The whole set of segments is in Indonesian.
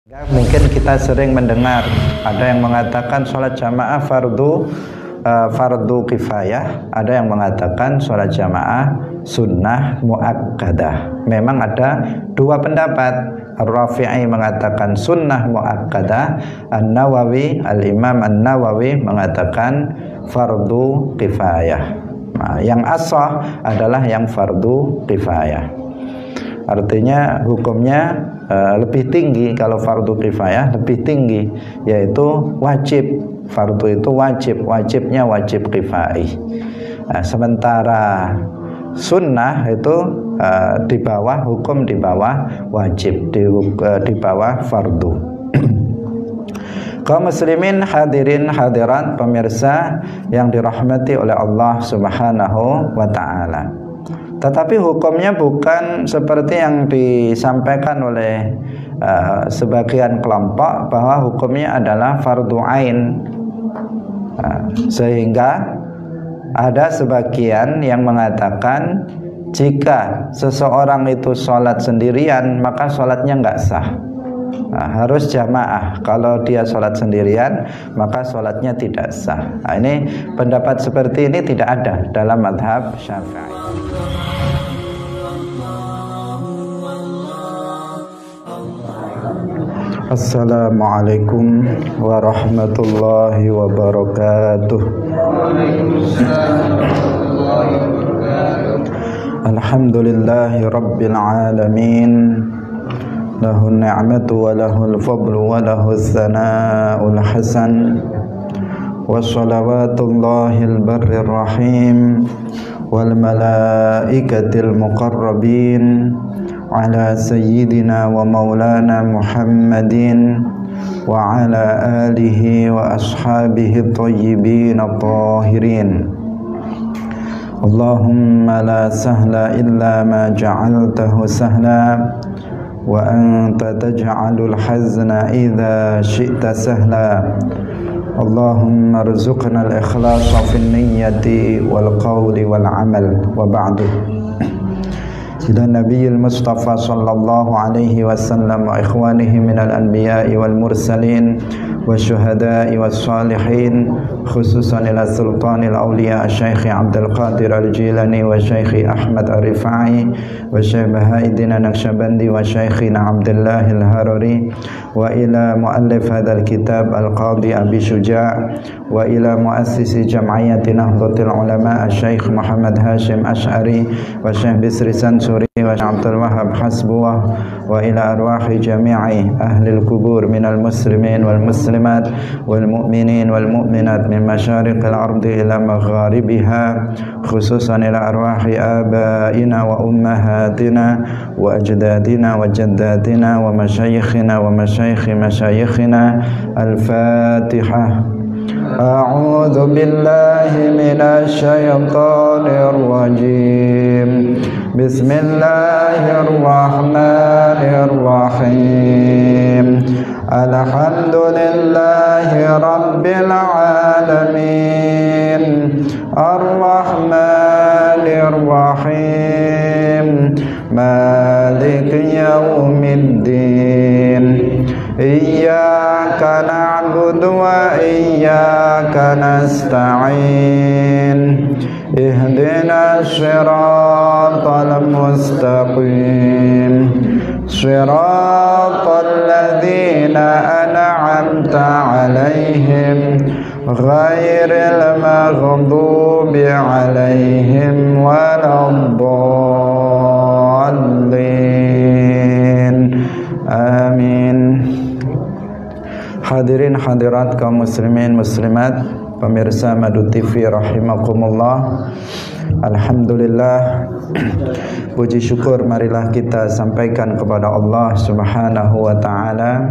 Mungkin kita sering mendengar ada yang mengatakan sholat jamaah fardu kifayah, ada yang mengatakan sholat jamaah sunnah muakkadah. Memang ada dua pendapat. Ar-Rafi'i mengatakan sunnah muakkadah, Al-Imam An-Nawawi mengatakan fardu kifayah. Nah, yang ashah adalah yang fardu kifayah. Artinya hukumnya lebih tinggi. Kalau fardu kifayah lebih tinggi, yaitu wajib. Fardu itu wajibnya wajib kifai. Nah, sementara sunnah itu di bawah hukum, di bawah wajib, di bawah fardu. Kaum muslimin hadirin hadirat pemirsa yang dirahmati oleh Allah Subhanahu wa ta'ala. Tetapi hukumnya bukan seperti yang disampaikan oleh sebagian kelompok, bahwa hukumnya adalah fardu ain. Sehingga ada sebagian yang mengatakan jika seseorang itu sholat sendirian maka sholatnya nggak sah. Harus jamaah. Kalau dia sholat sendirian maka sholatnya tidak sah. Ini pendapat seperti ini tidak ada dalam mazhab Syafi'i. Assalamualaikum warahmatullahi wabarakatuh. Alhamdulillahi rabbil alamin. Lahun ni'matu wa lahul fadlu wa lahul thana'ul hasan. Wa salawatullahil barrir rahim wal malaikatil muqarrabin ala sayyidina wa maulana Muhammadin wa ala alihi wa ashabihi thayyibin at-tahirin. Allahumma la sahla illa ma ja'altahu sahla wa anta taj'alul hazna idza syi'ta sahla. Allahumma arzuqna al-ikhlasa fin niyyati wal qawli wal amal. Wa ba'du. Ila Nabiyil Mustafa sallallahu alaihi wasallam wa ikhwanihi minal anbiya'i wal mursalin wa syuhada'i was salihin, khususan ila sultanil awliya Syekh Abdul Qadir Al-Jilani wa Syekh Ahmad Ar-Rifai wa Syekh Baha'iddin Naqsyabandi wa Syekhina Abdullah Al-Harari wa ila muallif hadzal kitab Al-Qadhi Abi Syuja' wa ila muassisi jam'iyati Nahdlatul Ulama Syekh Muhammad Hashim Asy'ari wa Syekh Bisri Sansuri wa Abdul Wahhab Hasbuwah wa ila arwahi jami'i ahlil kubur minal muslimin wal muslimat wal mu'minin wal mu'minat min masyariqil ardi ila magharibiha, khususan ila arwahi abaina wa ummahatina wa ajdadina wa jaddatina wa masyayikhina wa masyayikhi masyayikhina. Al-Fatihah. A'udzu billahi minasy syaithanir rajim. Bismillahirrahmanirrahim. Alhamdulillahi rabbil alamin. Ar-Rahmanir Rahim. Maliki yaumiddin. Iyyaka na'budu wa iyyaka nasta'in. Ihdinas siratal mustaqim. Siratal ladzina an'amta 'alaihim ghairil maghdubi 'alaihim waladdallin. Amin. Hadirin hadirat kaum muslimin muslimat pemirsa Madu TV rahimakumullah. Alhamdulillah, puji syukur marilah kita sampaikan kepada Allah Subhanahu wa ta'ala.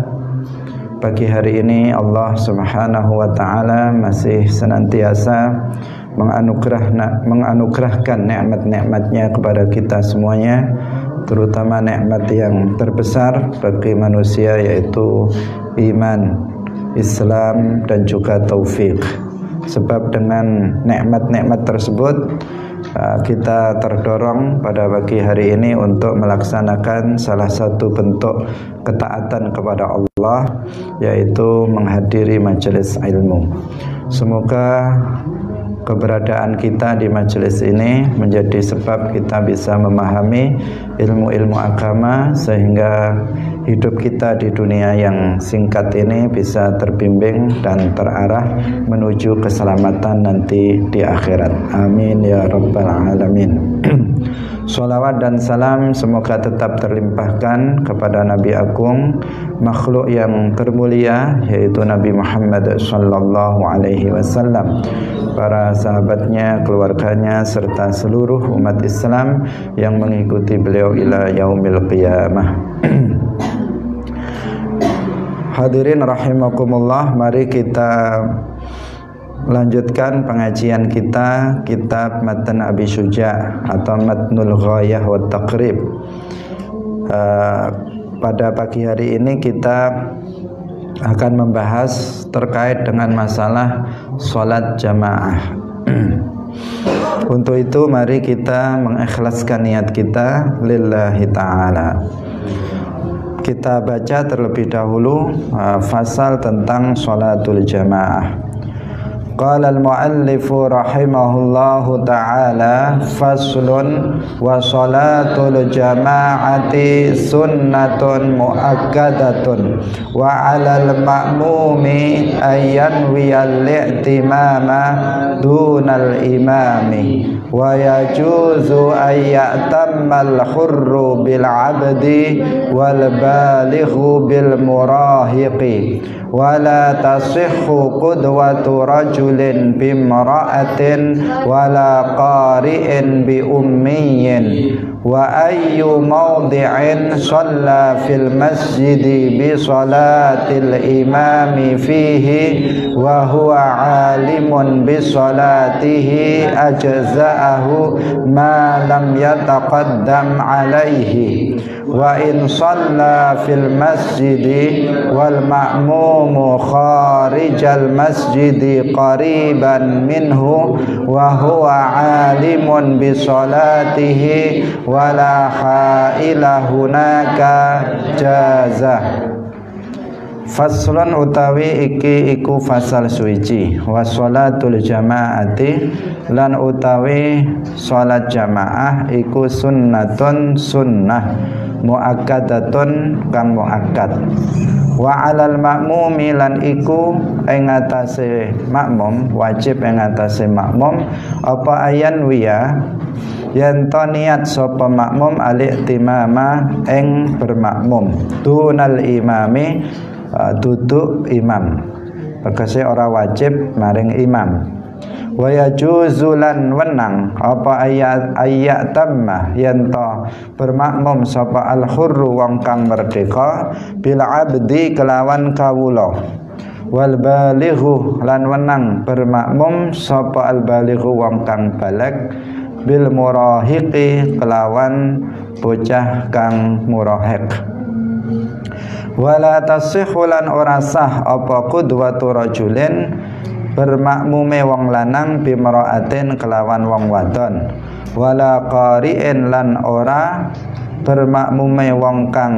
Pagi hari ini Allah Subhanahu wa ta'ala masih senantiasa menganugerahkan nikmat-nikmatnya kepada kita semuanya, terutama nikmat yang terbesar bagi manusia, yaitu iman, Islam dan juga taufik. Sebab dengan nikmat-nikmat tersebut kita terdorong pada pagi hari ini untuk melaksanakan salah satu bentuk ketaatan kepada Allah, yaitu menghadiri majelis ilmu. Semoga keberadaan kita di majelis ini menjadi sebab kita bisa memahami ilmu-ilmu agama, sehingga hidup kita di dunia yang singkat ini bisa terbimbing dan terarah menuju keselamatan nanti di akhirat. Amin ya rabbal alamin. Salawat dan salam semoga tetap terlimpahkan kepada Nabi Agung, makhluk yang termulia, yaitu Nabi Muhammad sallallahu alaihi wasallam, para sahabatnya, keluarganya, serta seluruh umat Islam yang mengikuti beliau ila yaumil qiyamah. Hadirin rahimakumullah, mari kita lanjutkan pengajian kita kitab Matan Abi Syuja' atau Matnul Ghayah wa Taqrib. Pada pagi hari ini kita akan membahas terkait dengan masalah sholat jamaah. Untuk itu mari kita mengikhlaskan niat kita lillahi ta'ala. Kita baca terlebih dahulu fasal tentang sholatul jamaah. Qala al-muallifu rahimahullahu ta'ala, faslun wa sholatul jama'ati sunnatun mu'akkadatun wa 'alal ma'mumi ayyan wiyal i'timama dunal imami wa yajuzu ayyatammal hurru bil 'abdi wal balighu bil murahiqi wa la tasihhu qudwatu rajulin bimra'atin wa la qari'in bi ummiyin wa ayyu mawdi'in shalla fil masjidi bi salatil imami fihi wa huwa 'alimun bi salatihi ajza'ahu ma lam yataqaddam 'alaihi wa in shalla fil masjidi wal ma'mumu kharijal masjidi qariban minhu wa huwa 'alimun bi salatihi wala haila hunaka jaza. Faslun utawi iki iku fasal suci, wa sholatul jama'ati lan utawi sholat jamaah iku sunnatun sunnah mu'akkadatun kang mu'akkad, wa 'alal ma'mumi lan iku ing atase makmum, wajib ing atase makmum apa ayan wiya yen to niat sapa makmum al-i'timama ing bermakmum dunal imami, duduk imam, tegese ora wajib maring imam. Wa yajuzu lan wenang apa ayat tamma yen to bermakmum sapa al-hurru wong kang merdeka bil abdi kelawan kawula, wal balighu lan wenang bermakmum sapa al balighu wong kang baligh bil murahiqi kelawan bocah kang murahiq. Wala tasihhu lan ora sah apa qudwatu rajulin bermakmume wong lanang bimra'atin kelawan wong wadon, wala qari'in lan ora bermakmume wong kang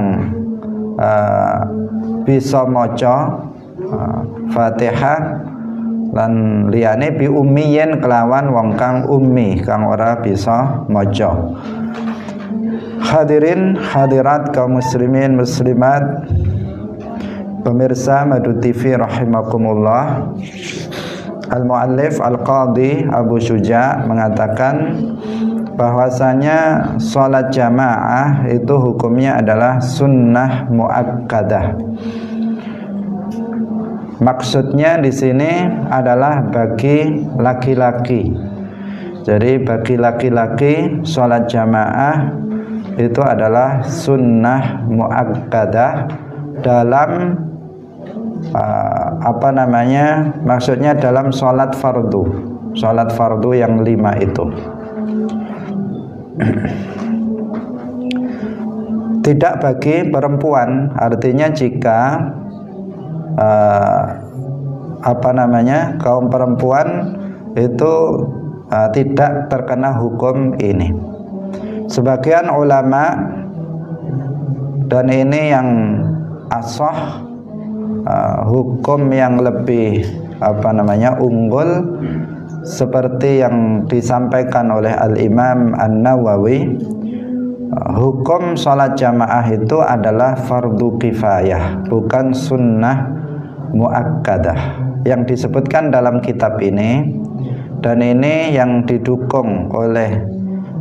bisa maca Fatihah lan liyane bi ummiyin kelawan wong kang ummi kang ora bisa maca. Hadirin hadirat kaum muslimin muslimat, pemirsa Madu TV rahimakumullah. Al-muallif Al-Qadhi Abu Syuja' mengatakan bahwasanya sholat jamaah itu hukumnya adalah sunnah mu'akkadah. Maksudnya di sini adalah bagi laki-laki. Jadi bagi laki-laki sholat jamaah itu adalah sunnah mu'akkadah dalam maksudnya dalam sholat fardu yang 5 itu. Tidak bagi perempuan, artinya jika kaum perempuan itu tidak terkena hukum ini. Sebagian ulama, dan ini yang ashah, hukum yang lebih unggul, seperti yang disampaikan oleh Al-Imam An-Nawawi, hukum sholat jamaah itu adalah fardu kifayah, bukan sunnah muakkadah yang disebutkan dalam kitab ini. Dan ini yang didukung oleh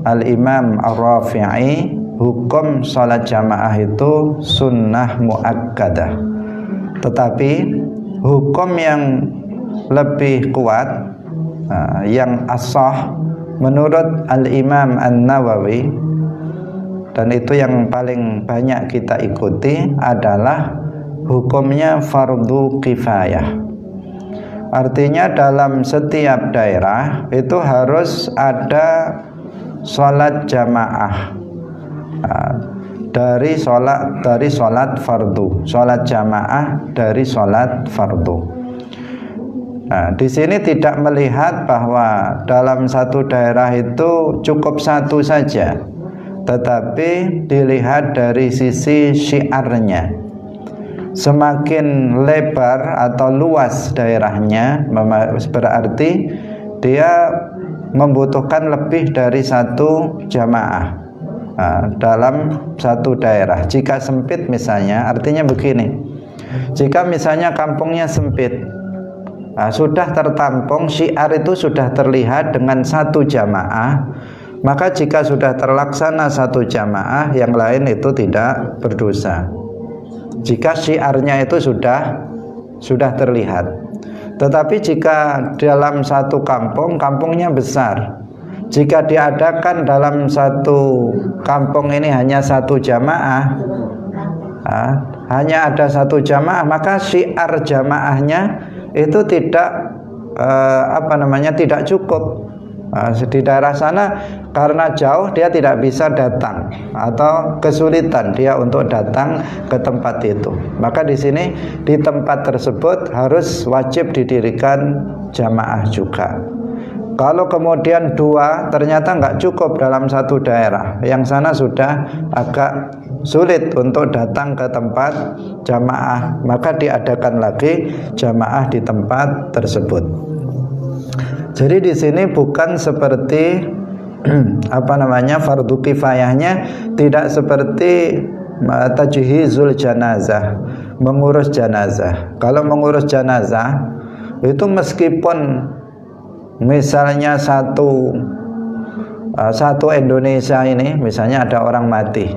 Al-Imam Ar-Rafi'i, hukum sholat jamaah itu sunnah muakkadah. Tetapi hukum yang lebih kuat, yang ashah menurut Al-Imam An-Nawawi, dan itu yang paling banyak kita ikuti, adalah hukumnya fardu kifayah. Artinya dalam setiap daerah itu harus ada sholat jamaah, dari sholat fardu, sholat jamaah dari sholat fardu. Nah, di sini tidak melihat bahwa dalam satu daerah itu cukup satu saja, tetapi dilihat dari sisi syiarnya. Semakin lebar atau luas daerahnya, berarti dia membutuhkan lebih dari satu jamaah dalam satu daerah. Jika sempit misalnya, artinya begini, jika misalnya kampungnya sempit, sudah tertampung, syiar itu sudah terlihat dengan satu jamaah, maka jika sudah terlaksana satu jamaah, yang lain itu tidak berdosa jika syiarnya itu sudah terlihat. Tetapi jika dalam satu kampungnya besar, jika diadakan dalam satu kampung ini hanya satu jamaah, hanya ada satu jamaah, maka syiar jamaahnya itu tidak tidak cukup. Di daerah sana karena jauh dia tidak bisa datang atau kesulitan dia untuk datang ke tempat itu. Maka di sini di tempat tersebut harus wajib didirikan jamaah juga. Kalau kemudian dua ternyata nggak cukup dalam satu daerah, yang sana sudah agak sulit untuk datang ke tempat jamaah, maka diadakan lagi jamaah di tempat tersebut. Jadi di sini bukan seperti fardu kifayahnya, tidak seperti tajhizul janazah, mengurus janazah. Kalau mengurus janazah itu meskipun misalnya satu Indonesia ini, misalnya ada orang mati,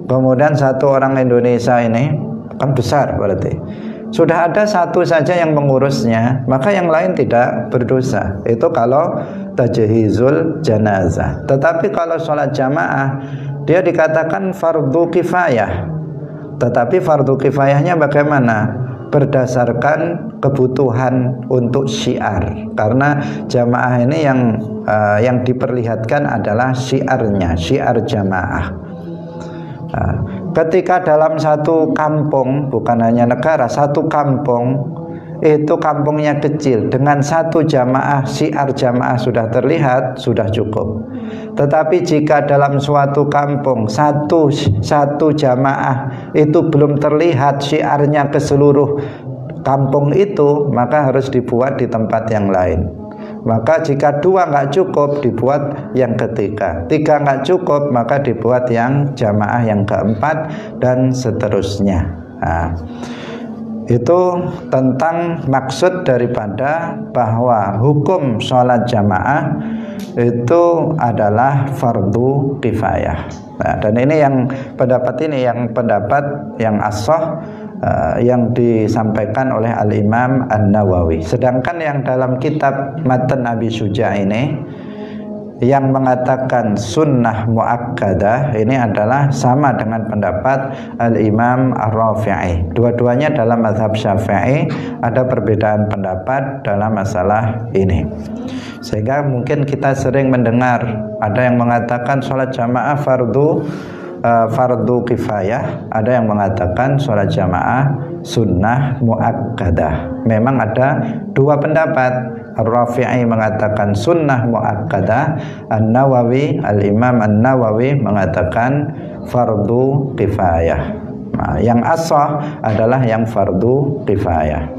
kemudian satu orang Indonesia ini kan besar, berarti sudah ada satu saja yang mengurusnya, maka yang lain tidak berdosa. Itu kalau tajhizul janazah. Tetapi kalau sholat jamaah, dia dikatakan fardu kifayah. Tetapi fardu kifayahnya bagaimana? Berdasarkan kebutuhan untuk syiar. Karena jamaah ini yang diperlihatkan adalah syiarnya, syiar jamaah. Ketika dalam satu kampung, bukan hanya negara, satu kampung itu kampungnya kecil, dengan satu jamaah, syiar jamaah sudah terlihat, sudah cukup. Tetapi jika dalam suatu kampung satu jamaah itu belum terlihat syiarnya ke seluruh kampung itu, maka harus dibuat di tempat yang lain. Maka jika dua nggak cukup, dibuat yang ketiga. Tiga nggak cukup, maka dibuat yang jamaah yang keempat, dan seterusnya. Nah, itu tentang maksud daripada bahwa hukum sholat jamaah itu adalah fardu kifayah. Nah, dan ini yang pendapat yang ashah, yang disampaikan oleh Al-Imam An-Nawawi. Sedangkan yang dalam kitab Matan Abi Syuja ini yang mengatakan sunnah muakkadah, ini adalah sama dengan pendapat Al-Imam Ar-Rafi'i. Dua-duanya dalam mazhab Syafi'i, ada perbedaan pendapat dalam masalah ini. Sehingga mungkin kita sering mendengar ada yang mengatakan sholat jamaah fardu fardu kifayah, ada yang mengatakan sholat jamaah sunnah muakkadah. Memang ada dua pendapat. Ar-Rafi'i mengatakan sunnah muakkadah, An-Nawawi, Al-Imam An-Nawawi mengatakan fardu kifayah. Nah, yang ashah adalah yang fardu kifayah.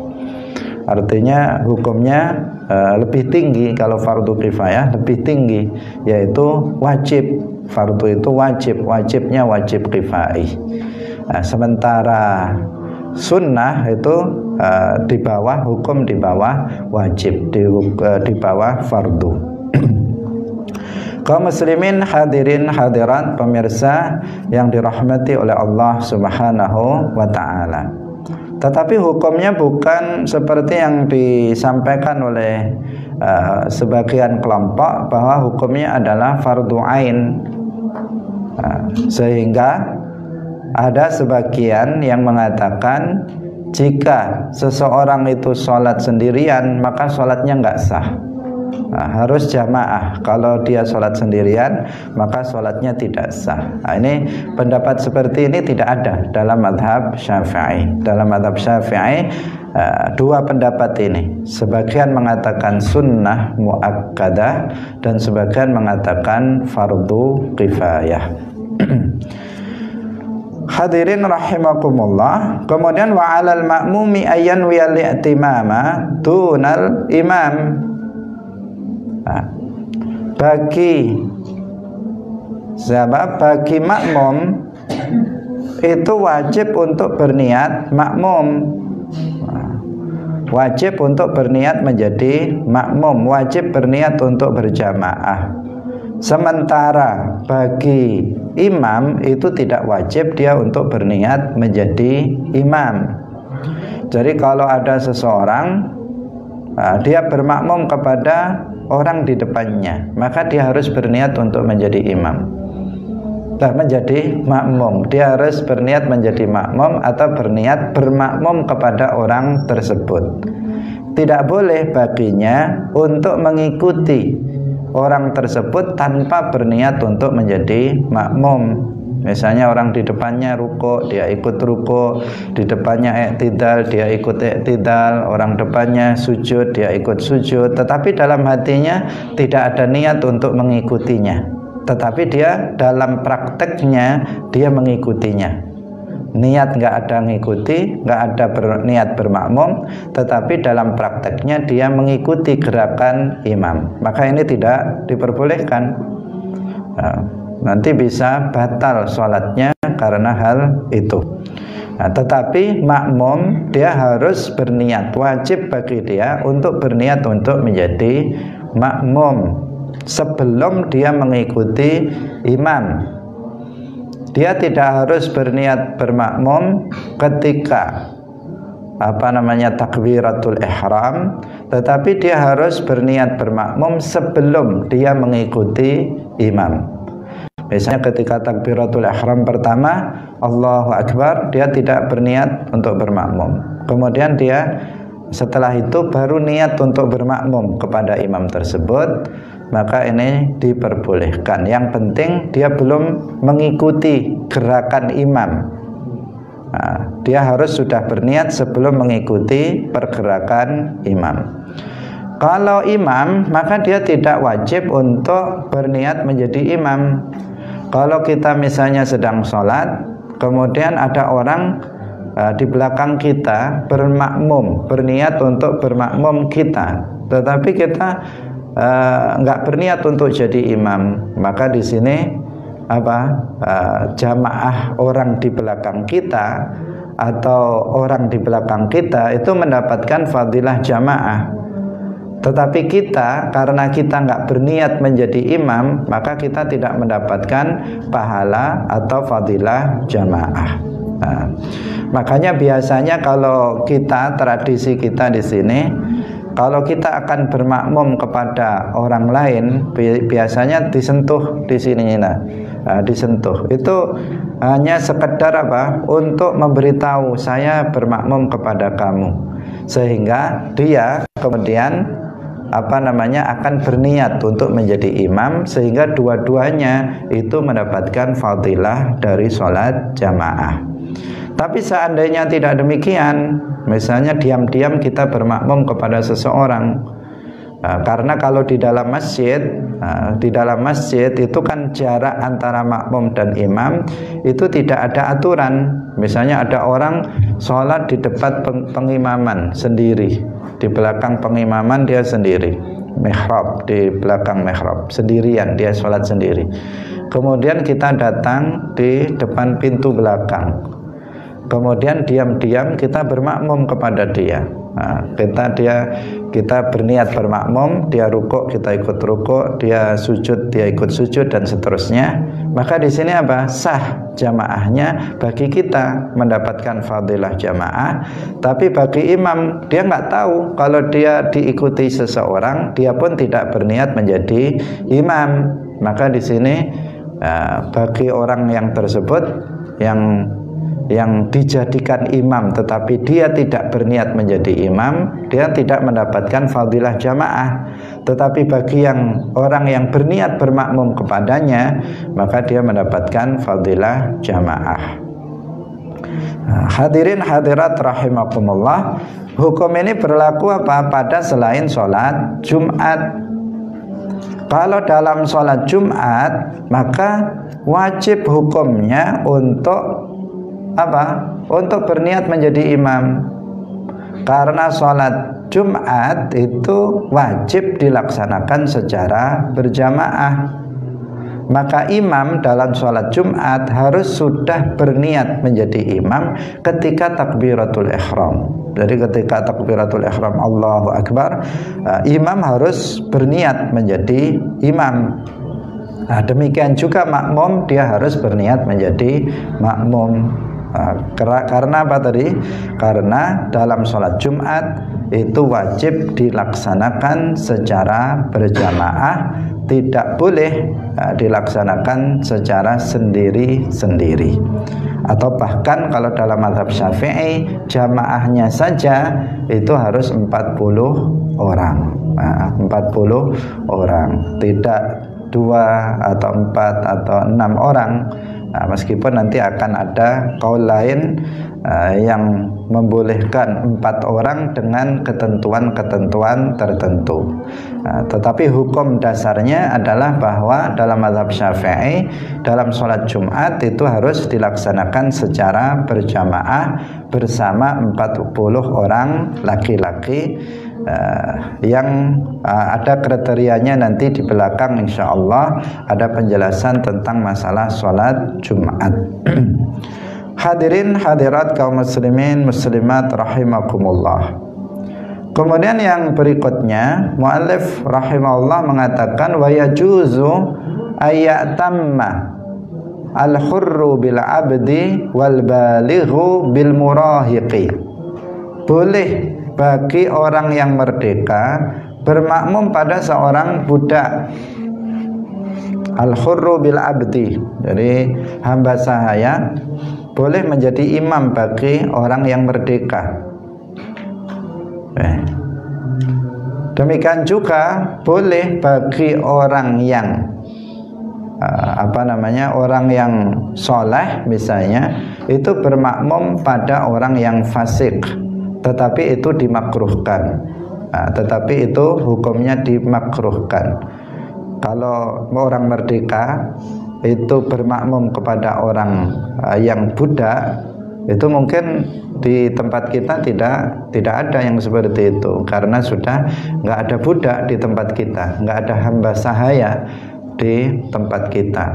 Artinya hukumnya lebih tinggi. Kalau fardu kifayah lebih tinggi, yaitu wajib. Fardu itu wajib, wajibnya wajib kifai. Nah, sementara sunnah itu di bawah, hukum di bawah wajib, di bawah fardu. Kaum muslimin hadirin hadirat pemirsa yang dirahmati oleh Allah Subhanahu wa taala. Tetapi hukumnya bukan seperti yang disampaikan oleh sebagian kelompok, bahwa hukumnya adalah fardu ain. Sehingga ada sebagian yang mengatakan jika seseorang itu sholat sendirian maka sholatnya nggak sah. Harus jamaah. Kalau dia sholat sendirian maka sholatnya tidak sah. Ini pendapat seperti ini tidak ada dalam mazhab Syafi'i. Dalam mazhab Syafi'i dua pendapat ini. Sebagian mengatakan sunnah muakkadah dan sebagian mengatakan fardu kifayah. Hadirin rahimakumullah. Kemudian wa 'alal ma'mumi ayyan wiyal i'timama dunal imam. Bagi siapa? Bagi makmum itu wajib untuk berniat makmum. Wajib untuk berniat menjadi makmum, wajib berniat untuk berjamaah. Sementara bagi imam itu tidak wajib dia untuk berniat menjadi imam. Jadi kalau ada seseorang dia bermakmum kepada orang di depannya, maka dia harus berniat untuk menjadi imam. Menjadi makmum, dia harus berniat menjadi makmum atau berniat bermakmum kepada orang tersebut. Tidak boleh baginya untuk mengikuti orang tersebut tanpa berniat untuk menjadi makmum. Misalnya orang di depannya rukuk, dia ikut rukuk, di depannya i'tidal, dia ikut i'tidal, orang depannya sujud, dia ikut sujud, tetapi dalam hatinya tidak ada niat untuk mengikutinya, tetapi dia dalam prakteknya dia mengikutinya. Niat nggak ada ngikuti, nggak ada niat bermakmum, tetapi dalam prakteknya dia mengikuti gerakan imam, maka ini tidak diperbolehkan. Nanti bisa batal sholatnya karena hal itu. Tetapi makmum dia harus berniat, wajib bagi dia untuk berniat untuk menjadi makmum sebelum dia mengikuti imam. Dia tidak harus berniat bermakmum ketika takbiratul ihram, tetapi dia harus berniat bermakmum sebelum dia mengikuti imam. Misalnya ketika takbiratul ihram pertama, Allahu Akbar, dia tidak berniat untuk bermakmum. Kemudian dia setelah itu baru niat untuk bermakmum kepada imam tersebut, maka ini diperbolehkan. Yang penting dia belum mengikuti gerakan imam. Dia harus sudah berniat sebelum mengikuti pergerakan imam. Kalau imam, maka dia tidak wajib untuk berniat menjadi imam. Kalau kita misalnya sedang sholat, kemudian ada orang di belakang kita bermakmum, berniat untuk bermakmum kita, tetapi kita nggak berniat untuk jadi imam, maka di sini jamaah orang di belakang kita atau orang di belakang kita itu mendapatkan fadilah jamaah. Tetapi kita, karena kita nggak berniat menjadi imam, maka kita tidak mendapatkan pahala atau fadilah jamaah. Makanya biasanya kalau kita, tradisi kita di sini, kalau kita akan bermakmum kepada orang lain, biasanya disentuh di sini, disentuh. Itu hanya sekedar untuk memberitahu saya bermakmum kepada kamu, sehingga dia kemudian akan berniat untuk menjadi imam, sehingga dua-duanya itu mendapatkan fadilah dari sholat jamaah. Tapi seandainya tidak demikian, misalnya diam-diam kita bermakmum kepada seseorang, karena kalau di dalam masjid itu kan jarak antara makmum dan imam itu tidak ada aturan. Misalnya ada orang sholat di depan pengimaman sendiri, di belakang pengimaman dia sendiri, mihrab, di belakang mihrab sendirian, dia sholat sendiri. Kemudian kita datang di depan pintu belakang, kemudian diam-diam kita bermakmum kepada dia. Kita berniat bermakmum, dia rukuk kita ikut rukuk, dia sujud dia ikut sujud, dan seterusnya. Maka di sini apa? Sah jamaahnya, bagi kita mendapatkan fadilah jamaah. Tapi bagi imam, dia nggak tahu kalau dia diikuti seseorang, dia pun tidak berniat menjadi imam. Maka di sini bagi orang yang tersebut yang dijadikan imam tetapi dia tidak berniat menjadi imam, dia tidak mendapatkan fadilah jamaah. Tetapi bagi orang yang berniat bermakmum kepadanya, maka dia mendapatkan fadilah jamaah. Hadirin hadirat rahimakumullah, hukum ini berlaku pada selain sholat Jumat. Kalau dalam sholat Jumat, maka wajib hukumnya untuk untuk berniat menjadi imam. Karena sholat Jumat itu wajib dilaksanakan secara berjamaah. Maka imam dalam sholat Jumat harus sudah berniat menjadi imam ketika takbiratul ihram. Jadi ketika takbiratul ihram Allahu Akbar, imam harus berniat menjadi imam. Demikian juga makmum, dia harus berniat menjadi makmum. Karena apa tadi? Karena dalam sholat Jumat itu wajib dilaksanakan secara berjamaah, tidak boleh dilaksanakan secara sendiri-sendiri. Atau bahkan kalau dalam mazhab Syafi'i, jamaahnya saja itu harus 40 orang. 40 orang, tidak 2 atau 4 atau 6 orang. Meskipun nanti akan ada kaul lain yang membolehkan 4 orang dengan ketentuan-ketentuan tertentu. Tetapi hukum dasarnya adalah bahwa dalam mazhab Syafi'i, dalam sholat Jumat itu harus dilaksanakan secara berjamaah bersama 40 orang laki-laki, yang ada kriterianya nanti di belakang, insya Allah ada penjelasan tentang masalah sholat Jumat. Hadirin hadirat kaum muslimin muslimat rahimakumullah. Kemudian yang berikutnya, muallif rahimahullah mengatakan wa yajuzu ayatamma al-hurru bil abdi wal balighu bil murahiqi. Boleh bagi orang yang merdeka bermakmum pada seorang budak. Al-hurru bil abdi, jadi hamba sahaya, boleh menjadi imam bagi orang yang merdeka. Demikian juga boleh bagi orang yang orang yang soleh misalnya, itu bermakmum pada orang yang fasik, tetapi itu dimakruhkan. Tetapi itu hukumnya dimakruhkan. Kalau orang merdeka itu bermakmum kepada orang yang budak, itu mungkin di tempat kita tidak ada yang seperti itu, karena sudah nggak ada budak di tempat kita, nggak ada hamba sahaya di tempat kita.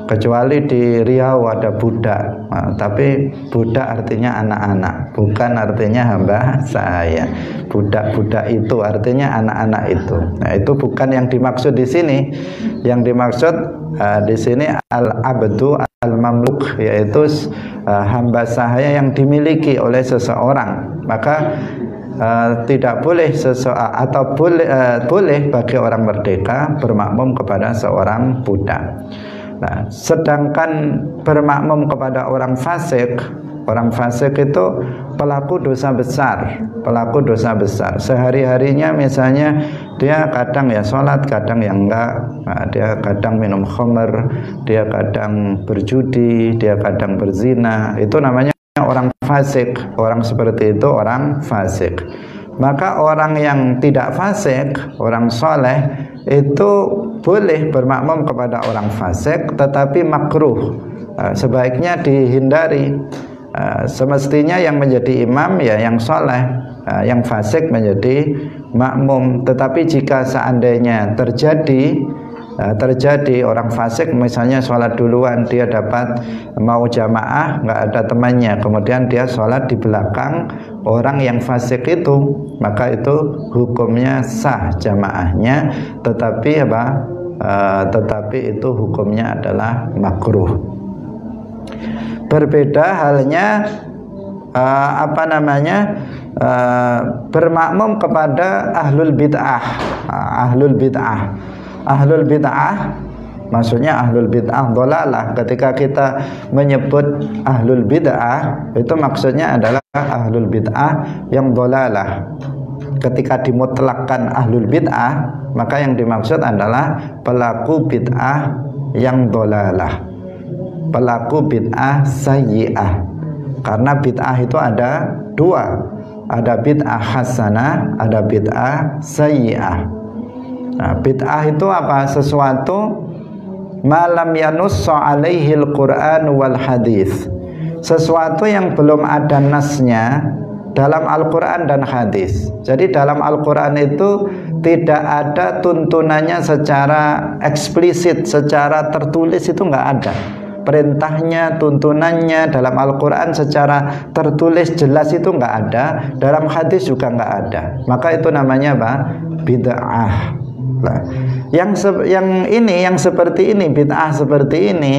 Kecuali di Riau ada budak, tapi budak artinya anak-anak, bukan artinya hamba sahaya. Budak-budak itu artinya anak-anak itu. Nah, itu bukan yang dimaksud di sini. Yang dimaksud di sini al-abdu al-mamluk, yaitu hamba sahaya yang dimiliki oleh seseorang. Maka tidak boleh boleh bagi orang merdeka bermakmum kepada seorang budak. Nah, sedangkan bermakmum kepada orang fasik Orang fasik itu pelaku dosa besar, pelaku dosa besar. Sehari-harinya misalnya dia kadang ya sholat, kadang yang enggak. Nah, dia kadang minum khamr, dia kadang berjudi, dia kadang berzina. Itu namanya orang fasik. Orang seperti itu orang fasik. Maka orang yang tidak fasik, orang soleh, itu boleh bermakmum kepada orang fasik, tetapi makruh. Sebaiknya dihindari. Semestinya yang menjadi imam ya yang soleh, yang fasik menjadi makmum. Tetapi jika seandainya terjadi orang fasik misalnya sholat duluan, dia dapat mau jamaah nggak ada temannya, kemudian dia sholat di belakang orang yang fasik itu, maka itu hukumnya sah jamaahnya, tetapi tetapi itu hukumnya adalah makruh. Berbeda halnya bermakmum kepada ahlul bid'ah. Ahlul bid'ah maksudnya ahlul bid'ah dhalalah. Ketika kita menyebut ahlul bid'ah, itu maksudnya adalah ahlul bid'ah yang dhalalah. Ketika dimutlakkan ahlul bid'ah, maka yang dimaksud adalah pelaku bid'ah yang dhalalah, pelaku bid'ah sayyi'ah. Karena bid'ah itu ada dua, ada bid'ah hasanah, ada bid'ah sayyi'ah. Nah, bid'ah itu apa? Sesuatu malam yanussa alaihil Qur'an wal hadis, sesuatu yang belum ada nasnya dalam Al-Quran dan hadis. Jadi dalam Al-Quran itu tidak ada tuntunannya secara eksplisit, secara tertulis itu nggak ada. Perintahnya, tuntunannya dalam Al-Quran secara tertulis jelas itu nggak ada, dalam hadis juga nggak ada. Maka itu namanya apa? Bid'ah. Nah, yang seperti ini, bid'ah seperti ini,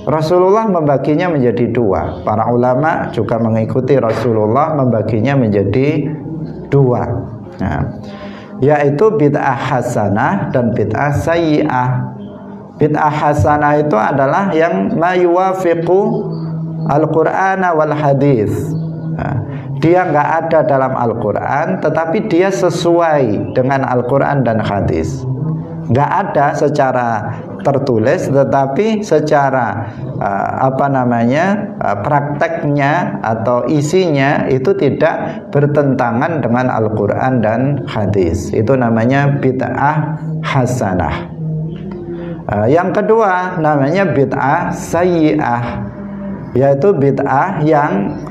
Rasulullah membaginya menjadi dua. Para ulama juga mengikuti Rasulullah membaginya menjadi dua. Nah, yaitu bid'ah hasanah dan bid'ah sayyi'ah. Bid'ah hasanah itu adalah yang ma yuwafiqu al-Qur'ana wal hadis. Nah, dia nggak ada dalam Al-Quran, tetapi dia sesuai dengan Al-Quran dan hadis. Nggak ada secara tertulis, tetapi secara prakteknya atau isinya itu tidak bertentangan dengan Al-Quran dan hadis. Itu namanya bid'ah hasanah. Yang kedua namanya bid'ah sayyi'ah, yaitu bid'ah yang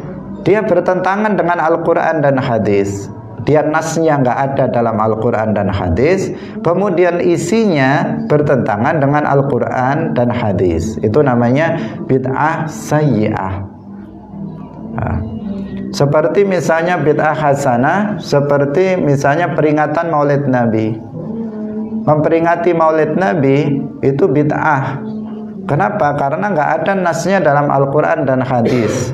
dia bertentangan dengan Al-Quran dan hadis. Dia nasnya nggak ada dalam Al-Quran dan hadis, kemudian isinya bertentangan dengan Al-Quran dan hadis. Itu namanya bid'ah sayyi'ah. Nah, seperti misalnya bid'ah hasanah, seperti misalnya peringatan Maulid Nabi. Memperingati Maulid Nabi itu bid'ah. Kenapa? Karena nggak ada nasnya dalam Al-Quran dan hadis.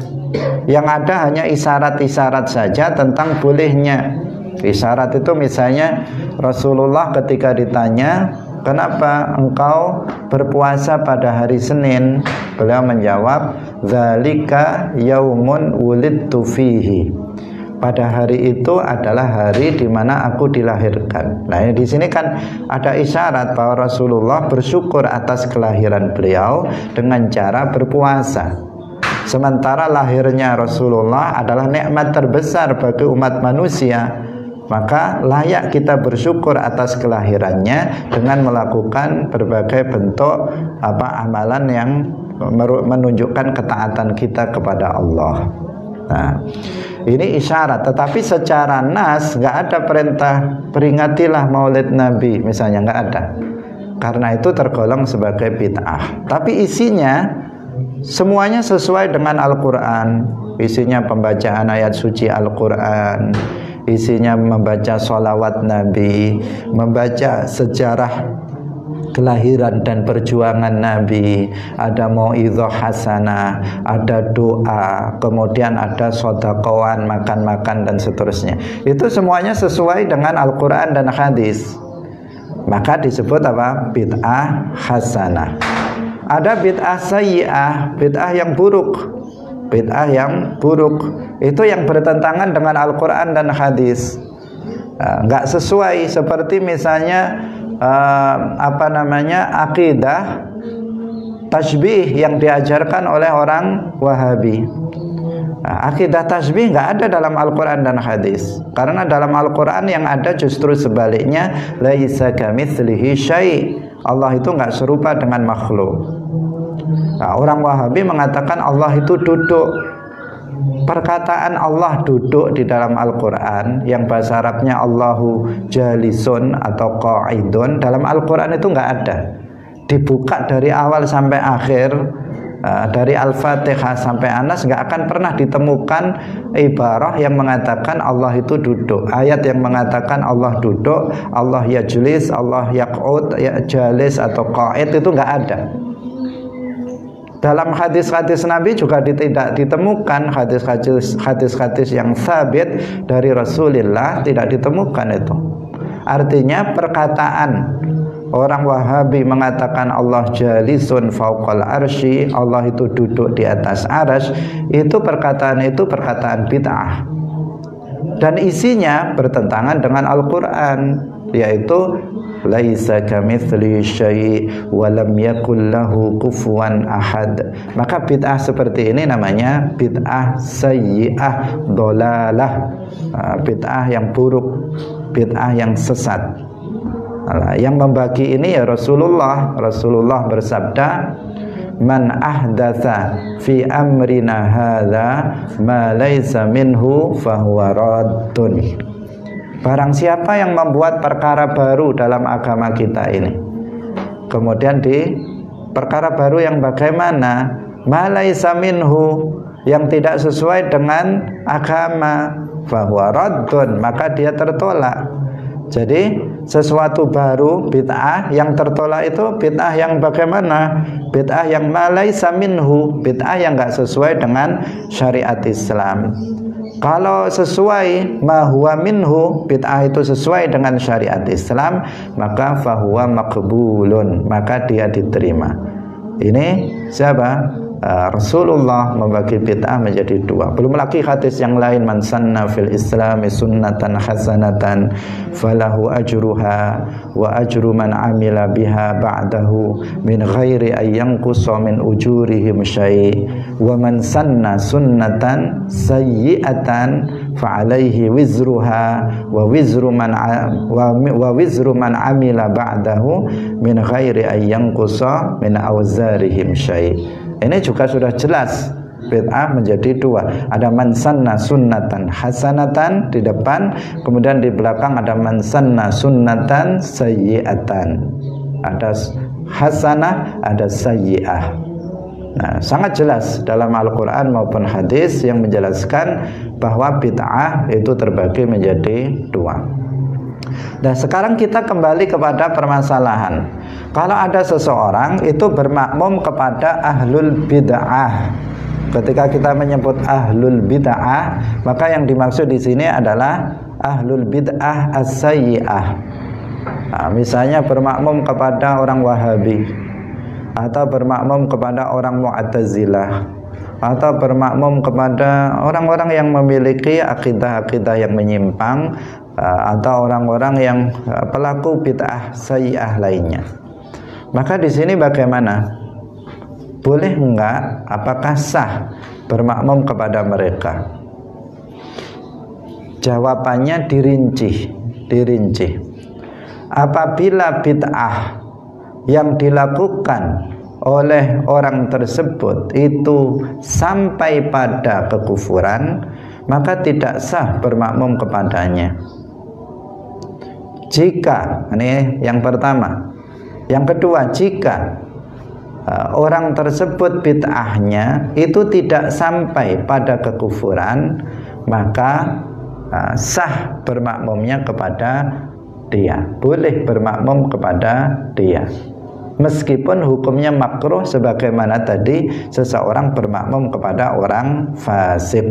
Yang ada hanya isyarat-isyarat saja tentang bolehnya. Isyarat itu misalnya Rasulullah ketika ditanya, kenapa engkau berpuasa pada hari Senin? Beliau menjawab, dzalika yaumun wulidtu fihi. Pada hari itu adalah hari di mana aku dilahirkan. Nah, di sini kan ada isyarat bahwa Rasulullah bersyukur atas kelahiran beliau dengan cara berpuasa. Sementara lahirnya Rasulullah adalah nikmat terbesar bagi umat manusia, maka layak kita bersyukur atas kelahirannya dengan melakukan berbagai bentuk amalan yang menunjukkan ketaatan kita kepada Allah. Nah, ini isyarat, tetapi secara nas nggak ada perintah peringatilah Maulid Nabi misalnya, nggak ada. Karena itu tergolong sebagai bid'ah. Tapi isinya semuanya sesuai dengan Al-Quran. Isinya pembacaan ayat suci Al-Quran, isinya membaca sholawat Nabi, membaca sejarah kelahiran dan perjuangan Nabi, ada mau'izah hasanah, ada doa, kemudian ada sedekahwan, makan-makan dan seterusnya. Itu semuanya sesuai dengan Al-Quran dan hadis. Maka disebut apa? Bid'ah hasanah. Ada bid'ah sayyi'ah, bid'ah yang buruk. bid'ah yang buruk. Itu yang bertentangan dengan Al-Quran dan hadis. Nggak sesuai, seperti misalnya akidah tasbih yang diajarkan oleh orang Wahabi. Akidah tasbih nggak ada dalam Al-Quran dan hadis, karena dalam Al-Quran yang ada justru sebaliknya, laisa kamitslihi syai'. Allah itu nggak serupa dengan makhluk. Orang Wahabi mengatakan Allah itu duduk. Perkataan Allah duduk di dalam Al-Quran yang bahasa Arabnya Allahu jalisun atau qa'idun, dalam Al-Quran itu nggak ada. Dibuka dari awal sampai akhir, dari Al-Fatihah sampai Anas, nggak akan pernah ditemukan ibarah yang mengatakan Allah itu duduk. Ayat yang mengatakan Allah duduk, Allah yajlis, Allah yaq'ud, jalis atau qa'id, itu nggak ada. Dalam hadis-hadis Nabi juga tidak ditemukan hadis-hadis yang sabit dari Rasulullah, tidak ditemukan itu. Artinya perkataan orang Wahabi mengatakan Allah jalisun fauqal arsy, Allah itu duduk di atas arsy, itu perkataan bid'ah. Dan isinya bertentangan dengan Al-Quran, yaitu laisa kamitslihi syai' wa lam yakul lahu kufuwan ahad. Maka bid'ah seperti ini namanya bid'ah sayyi'ah dhalalah, bid'ah yang buruk, bid'ah yang sesat. Yang membagi ini ya Rasulullah bersabda, man ahdatsa fi amrina hadza ma laisa minhu fahuwa raddun. Barang siapa yang membuat perkara baru dalam agama kita ini, kemudian di perkara baru yang bagaimana, ma laisa minhu, yang tidak sesuai dengan agama, fahuwa raddun, maka dia tertolak. Jadi sesuatu baru bid'ah yang tertolak itu bid'ah yang bagaimana? Bid'ah yang ma laisa minhu, bid'ah yang enggak sesuai dengan syariat Islam. Kalau sesuai ma huwa minhu, bid'ah itu sesuai dengan syariat Islam, maka fahuwa maqbulun, maka dia diterima. Ini siapa? Rasulullah membagi bid'ah menjadi dua. Belum lagi hadis yang lain, man sanna fil islami sunnatan hasanatan falahu ajruha wa ajru man amila biha ba'dahu min ghairi ayyanqusa min ujurihim syai' wa man sanna sunnatan sayyi'atan fa alaihi wizruha wa wizru man amila ba'dahu min ghairi ayyanqusa min awzarihim syai'. Ini juga sudah jelas bid'ah menjadi dua. Ada man sanna sunnatan hasanatan di depan, kemudian di belakang ada man sanna sunnatan sayyi'atan. Ada hasanah, ada sayyi'ah. Nah, sangat jelas dalam Al-Quran maupun hadis yang menjelaskan bahwa bid'ah itu terbagi menjadi dua. Nah, sekarang kita kembali kepada permasalahan. Kalau ada seseorang itu bermakmum kepada ahlul bid'ah, ketika kita menyebut ahlul bid'ah, maka yang dimaksud di sini adalah ahlul bid'ah as-sayyi'ah. Nah, misalnya bermakmum kepada orang Wahabi, atau bermakmum kepada orang Mu'tazilah, atau bermakmum kepada orang-orang yang memiliki akidah-akidah yang menyimpang, atau orang-orang yang pelaku bid'ah sayyi'ah lainnya. Maka di sini bagaimana? Boleh enggak? Apakah sah bermakmum kepada mereka? Jawabannya dirinci. Apabila bid'ah yang dilakukan oleh orang tersebut itu sampai pada kekufuran, maka tidak sah bermakmum kepadanya. Jika, ini yang pertama. Yang kedua, jika orang tersebut bid'ahnya itu tidak sampai pada kekufuran, maka sah bermakmumnya kepada dia. Boleh bermakmum kepada dia, meskipun hukumnya makruh, sebagaimana tadi seseorang bermakmum kepada orang fasik.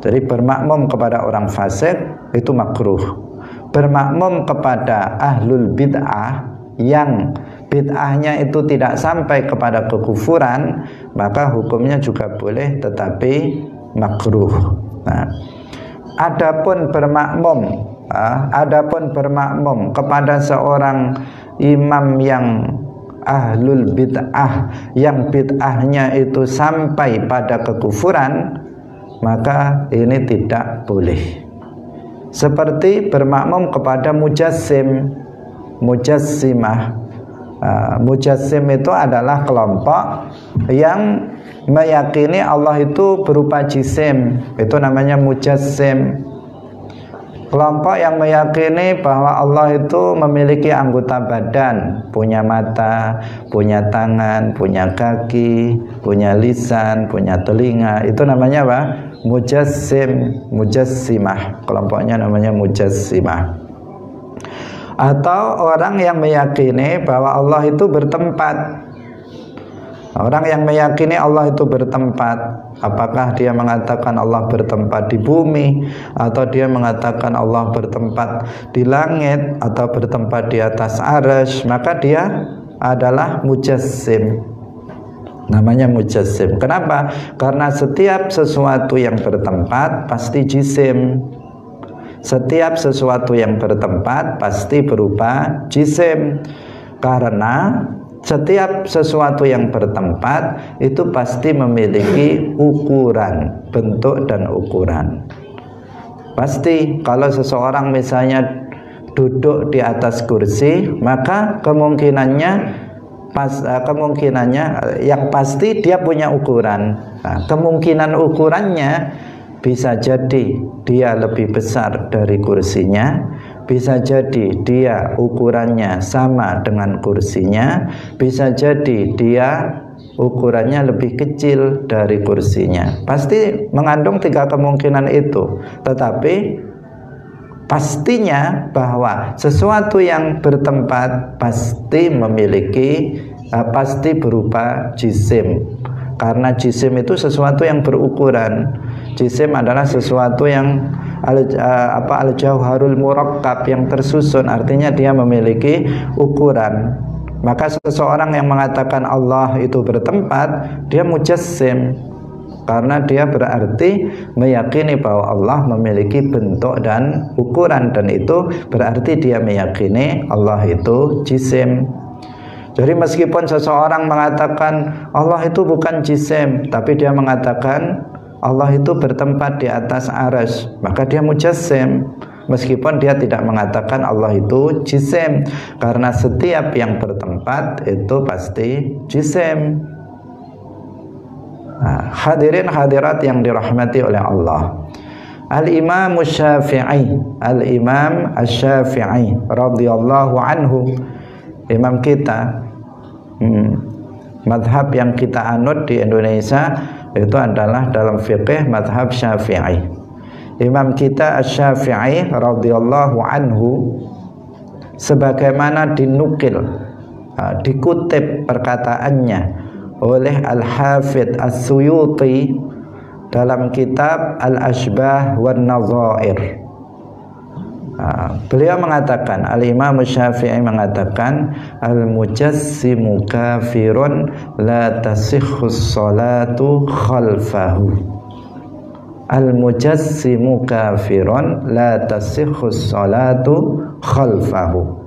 Jadi bermakmum kepada orang fasik itu makruh. Bermakmum kepada ahlul bid'ah yang bid'ahnya itu tidak sampai kepada kekufuran, maka hukumnya juga boleh tetapi makruh. Nah, adapun bermakmum kepada seorang imam yang ahlul bid'ah, yang bid'ahnya itu sampai pada kekufuran, maka ini tidak boleh. Seperti bermakmum kepada mujassim, mujassimah. Mujassim itu adalah kelompok yang meyakini Allah itu berupa jisim, itu namanya mujassim. Kelompok yang meyakini bahwa Allah itu memiliki anggota badan, punya mata, punya tangan, punya kaki, punya lisan, punya telinga, itu namanya apa? Mujassim, mujassimah. Kelompoknya namanya mujassimah. Atau orang yang meyakini bahwa Allah itu bertempat. Orang yang meyakini Allah itu bertempat, apakah dia mengatakan Allah bertempat di bumi, atau dia mengatakan Allah bertempat di langit, atau bertempat di atas arsy, maka dia adalah mujassim. Namanya mujassim. Kenapa? Karena setiap sesuatu yang bertempat pasti jisim. Setiap sesuatu yang bertempat pasti berupa jisim. Karena setiap sesuatu yang bertempat itu pasti memiliki ukuran, bentuk dan ukuran. Pasti kalau seseorang misalnya duduk di atas kursi, maka kemungkinannya yang pasti dia punya ukuran. Nah, kemungkinan ukurannya bisa jadi dia lebih besar dari kursinya, bisa jadi dia ukurannya sama dengan kursinya, bisa jadi dia ukurannya lebih kecil dari kursinya. Pasti mengandung 3 kemungkinan itu. Tetapi pastinya bahwa sesuatu yang bertempat pasti memiliki, pasti berupa jisim. Karena jisim itu sesuatu yang berukuran. Jisim adalah sesuatu yang al-jauharul murakkab, yang tersusun, artinya dia memiliki ukuran. Maka seseorang yang mengatakan Allah itu bertempat, dia mujassim, karena dia berarti meyakini bahwa Allah memiliki bentuk dan ukuran, dan itu berarti dia meyakini Allah itu jisim. Jadi meskipun seseorang mengatakan Allah itu bukan jisim, tapi dia mengatakan Allah itu bertempat di atas arsy, maka dia mujassim, meskipun dia tidak mengatakan Allah itu jisim, karena setiap yang bertempat itu pasti jisim. Nah, hadirin hadirat yang dirahmati oleh Allah, Al-Imam Asy-Syafi'i radhiyallahu anhu, imam kita, madhab yang kita anut di Indonesia itu adalah dalam fikih madhab Syafi'i. Imam kita Asy-Syafi'i radhiyallahu anhu, sebagaimana dinukil, dikutip perkataannya oleh Al-Hafidz As-Suyuti dalam kitab Al-Ashbah wan Nadhair. Beliau mengatakan, Al-Imam Syafi'i mengatakan, al-mujassimu kafirun la tasihhus salatu khalfahu. Al-mujassimu kafirun la tasihhus salatu khalfahu.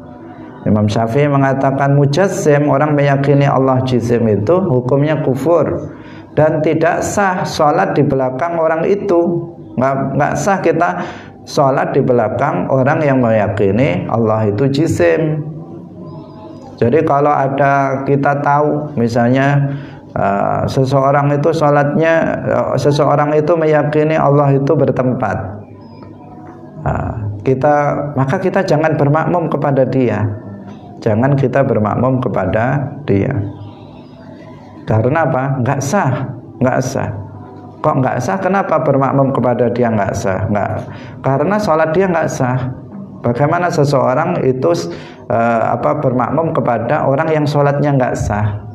Imam Syafi'i mengatakan mujassim, orang meyakini Allah jisim, itu hukumnya kufur dan tidak sah salat di belakang orang itu. Nggak sah kita sholat di belakang orang yang meyakini Allah itu jisim. Jadi kalau ada, kita tahu misalnya seseorang itu sholatnya, seseorang itu meyakini Allah itu bertempat, maka kita jangan bermakmum kepada dia. Jangan kita bermakmum kepada dia. Karena apa? Nggak sah. Kok nggak sah? Kenapa bermakmum kepada dia nggak sah? Karena sholat dia nggak sah. Bagaimana seseorang itu bermakmum kepada orang yang sholatnya nggak sah?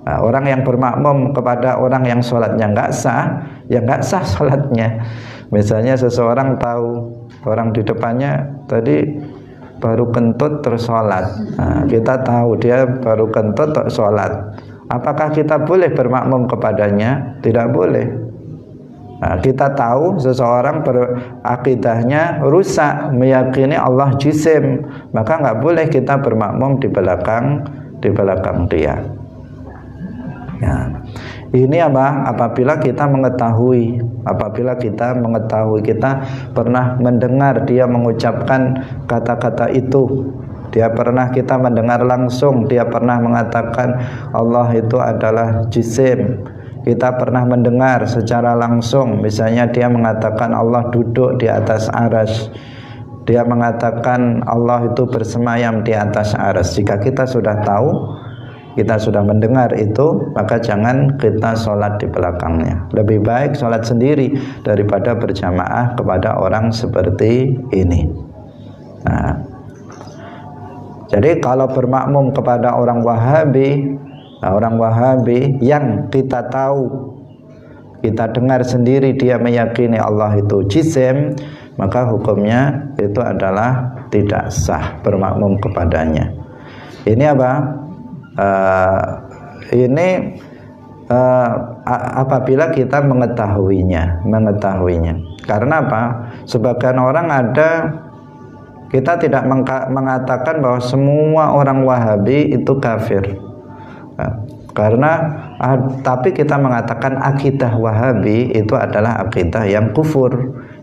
Orang yang bermakmum kepada orang yang sholatnya nggak sah, ya nggak sah sholatnya. Misalnya seseorang tahu orang di depannya tadi baru kentut terus sholat. Nah, kita tahu dia baru kentut terus sholat. Apakah kita boleh bermakmum kepadanya? Tidak boleh. Nah, kita tahu seseorang berakidahnya rusak, meyakini Allah jisim, maka nggak boleh kita bermakmum di belakang dia. Ya. Ini apa? Apabila kita mengetahui, kita pernah mendengar dia mengucapkan kata-kata itu, kita mendengar langsung dia pernah mengatakan Allah itu adalah jisim. Kita pernah mendengar secara langsung, misalnya dia mengatakan Allah duduk di atas arsy, dia mengatakan Allah itu bersemayam di atas arsy. Jika kita sudah tahu, kita sudah mendengar itu, maka jangan kita sholat di belakangnya. Lebih baik sholat sendiri daripada berjamaah kepada orang seperti ini. Nah, jadi kalau bermakmum kepada orang Wahabi, yang kita tahu, kita dengar sendiri dia meyakini Allah itu jisim, maka hukumnya itu adalah tidak sah bermakmum kepadanya. Ini apa? Apabila kita mengetahuinya. Karena apa? Sebagian orang kita tidak mengatakan bahwa semua orang Wahabi itu kafir. Tapi kita mengatakan akidah Wahabi itu adalah akidah yang kufur,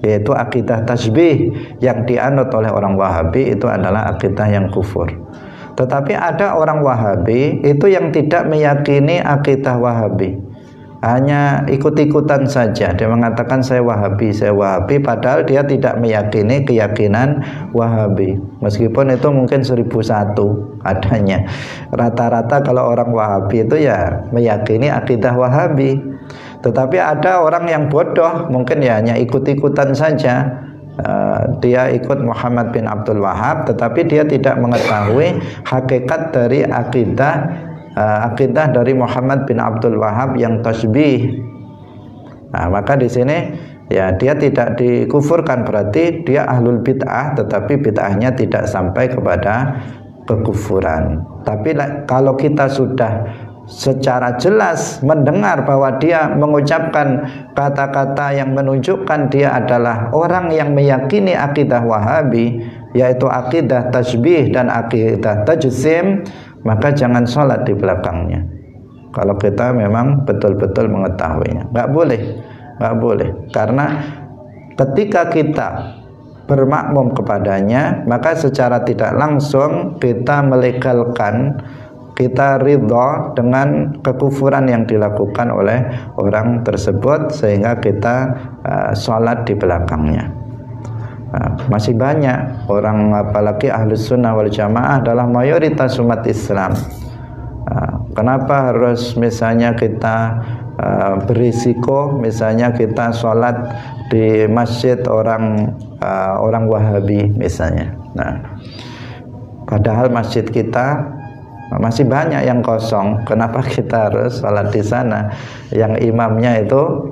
yaitu akidah tasbih yang dianut oleh orang Wahabi itu adalah akidah yang kufur. Tetapi ada orang Wahabi itu yang tidak meyakini akidah Wahabi, hanya ikut-ikutan saja. Dia mengatakan saya Wahabi, padahal dia tidak meyakini keyakinan Wahabi. Meskipun itu mungkin 1001 adanya. Rata-rata kalau orang Wahabi itu ya meyakini akidah Wahabi. Tetapi ada orang yang bodoh, mungkin ya hanya ikut-ikutan saja. Dia ikut Muhammad bin Abdul Wahab, tetapi dia tidak mengetahui hakikat dari akidah dari Muhammad bin Abdul Wahab yang tasbih. Nah, maka di sini ya dia tidak dikufurkan, berarti dia ahlul bid'ah, tetapi bid'ahnya tidak sampai kepada kekufuran. Tapi kalau kita sudah secara jelas mendengar bahwa dia mengucapkan kata-kata yang menunjukkan dia adalah orang yang meyakini akidah Wahabi, yaitu akidah tasbih dan akidah tajsim, maka jangan sholat di belakangnya. Kalau kita memang betul-betul mengetahuinya, nggak boleh. Karena ketika kita bermakmum kepadanya, maka secara tidak langsung kita melegalkan, kita ridha dengan kekufuran yang dilakukan oleh orang tersebut, sehingga kita sholat di belakangnya. Masih banyak orang, apalagi ahlus sunnah wal jamaah adalah mayoritas umat Islam. Kenapa harus misalnya kita berisiko, misalnya kita sholat di masjid orang Wahabi misalnya. Nah, padahal masjid kita masih banyak yang kosong. Kenapa kita harus sholat di sana yang imamnya itu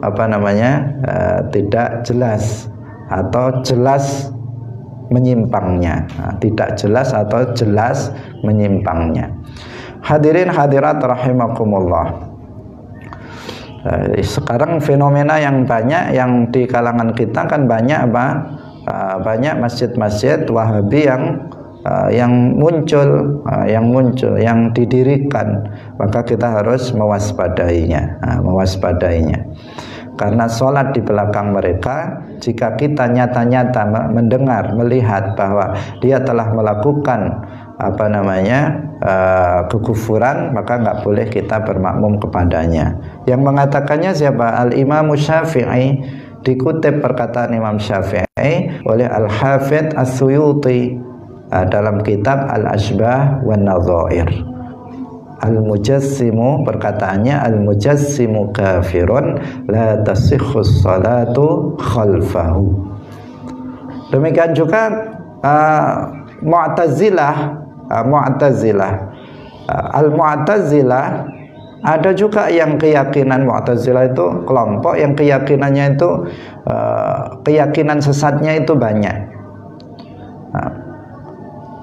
tidak jelas atau jelas menyimpangnya? Tidak jelas atau jelas menyimpangnya. Hadirin hadirat rahimakumullah. Sekarang fenomena yang banyak yang di kalangan kita kan banyak banyak masjid-masjid Wahabi yang muncul, yang didirikan, maka kita harus mewaspadainya. Karena sholat di belakang mereka, jika kita nyata-nyata mendengar, melihat bahwa dia telah melakukan kekufuran, maka nggak boleh kita bermakmum kepadanya. Yang mengatakannya siapa? Al-Imam Syafi'i. Dikutip perkataan Imam Syafi'i oleh Al-Hafidz As-Suyuti dalam kitab Al-Ashbah wan Nadhair. Al-Mujassimu, perkataannya Al-Mujassimu kafirun la tasihhu salatu khalfahu. Demikian juga Mu'tazilah. Al-Mu'tazilah, ada juga yang keyakinan Mu'tazilah itu kelompok yang keyakinannya itu keyakinan sesatnya itu banyak.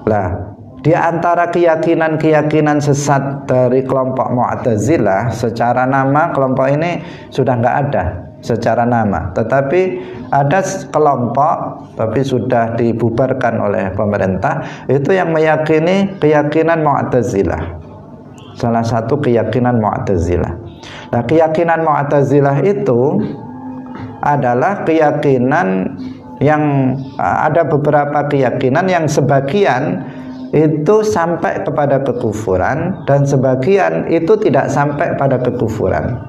Lah, di antara keyakinan-keyakinan sesat dari kelompok Mu'tazilah, secara nama kelompok ini sudah nggak ada secara nama, tetapi ada kelompok tapi sudah dibubarkan oleh pemerintah, itu yang meyakini keyakinan Mu'tazilah. Salah satu keyakinan Mu'tazilah. Nah, keyakinan Mu'tazilah itu adalah keyakinan yang ada beberapa keyakinan yang sebagian itu sampai kepada kekufuran dan sebagian itu tidak sampai pada kekufuran.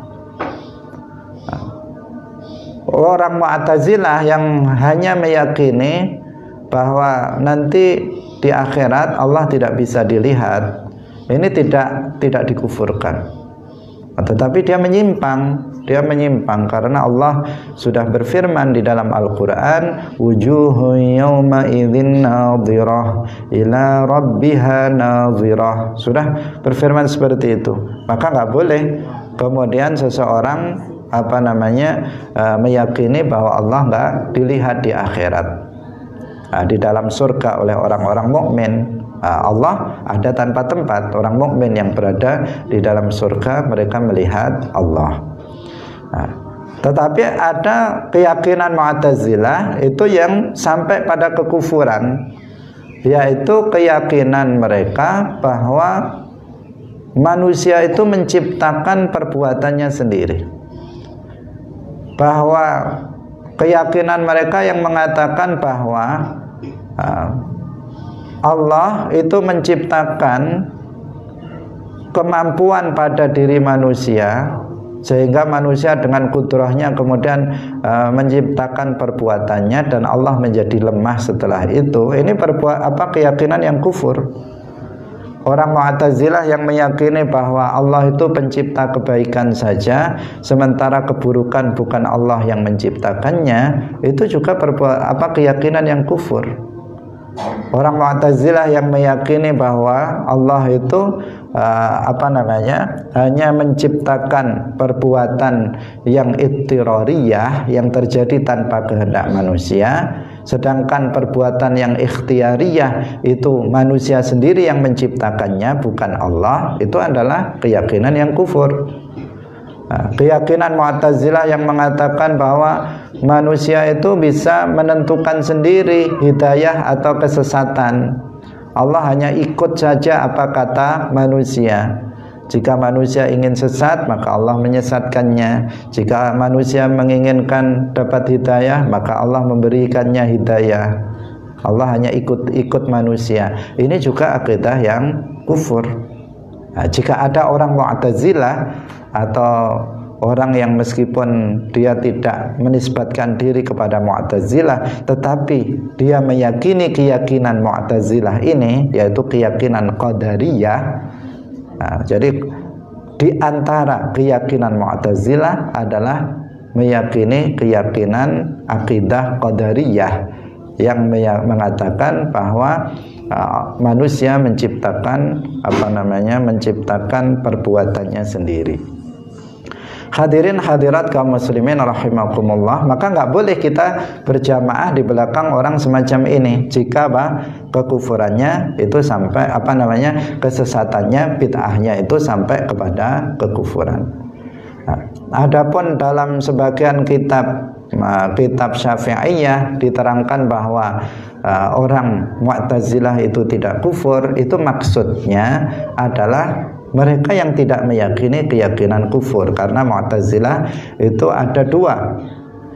Orang Mu'tazilah yang hanya meyakini bahwa nanti di akhirat Allah tidak bisa dilihat, ini tidak dikufurkan. Tetapi dia menyimpang karena Allah sudah berfirman di dalam Al-Qur'an, wujuhun yawma idzin nadhirah ila rabbiha nadhirah. Sudah berfirman seperti itu. Maka nggak boleh kemudian seseorang meyakini bahwa Allah nggak dilihat di akhirat. Di dalam surga oleh orang-orang mukmin, Allah ada tanpa tempat. Orang mukmin yang berada di dalam surga, mereka melihat Allah. Tetapi ada keyakinan Mu'tazilah itu yang sampai pada kekufuran, yaitu keyakinan mereka bahwa manusia itu menciptakan perbuatannya sendiri. Bahwa keyakinan mereka yang mengatakan bahwa Allah itu menciptakan kemampuan pada diri manusia, sehingga manusia dengan kudrahnya kemudian menciptakan perbuatannya dan Allah menjadi lemah setelah itu. Ini keyakinan yang kufur. Orang Mu'tazilah yang meyakini bahwa Allah itu pencipta kebaikan saja, sementara keburukan bukan Allah yang menciptakannya, itu juga keyakinan yang kufur. Orang Mu'tazilah yang meyakini bahwa Allah itu hanya menciptakan perbuatan yang ittirariyah, yang terjadi tanpa kehendak manusia, sedangkan perbuatan yang ikhtiyariyah itu manusia sendiri yang menciptakannya, bukan Allah. Itu adalah keyakinan yang kufur. Keyakinan Mu'tazilah yang mengatakan bahwa manusia itu bisa menentukan sendiri hidayah atau kesesatan. Allah hanya ikut saja apa kata manusia. Jika manusia ingin sesat, maka Allah menyesatkannya. Jika manusia menginginkan dapat hidayah, maka Allah memberikannya hidayah. Allah hanya ikut manusia. Ini juga akidah yang kufur. Jika ada orang Mu'tazilah atau orang yang meskipun dia tidak menisbatkan diri kepada Mu'tazilah, tetapi dia meyakini keyakinan Mu'tazilah ini, yaitu keyakinan Qadariyah. Jadi di antara keyakinan Mu'tazilah adalah meyakini keyakinan akidah Qadariyah yang mengatakan bahwa manusia menciptakan perbuatannya sendiri. Hadirin hadirat kaum muslimin rahimakumullah, maka nggak boleh kita berjamaah di belakang orang semacam ini jika kekufurannya itu sampai kesesatannya, bid'ahnya itu sampai kepada kekufuran. Adapun dalam sebagian kitab Syafi'iyah diterangkan bahwa orang Mu'tazilah itu tidak kufur, itu maksudnya adalah mereka yang tidak meyakini keyakinan kufur. Karena Mu'tazilah itu ada dua.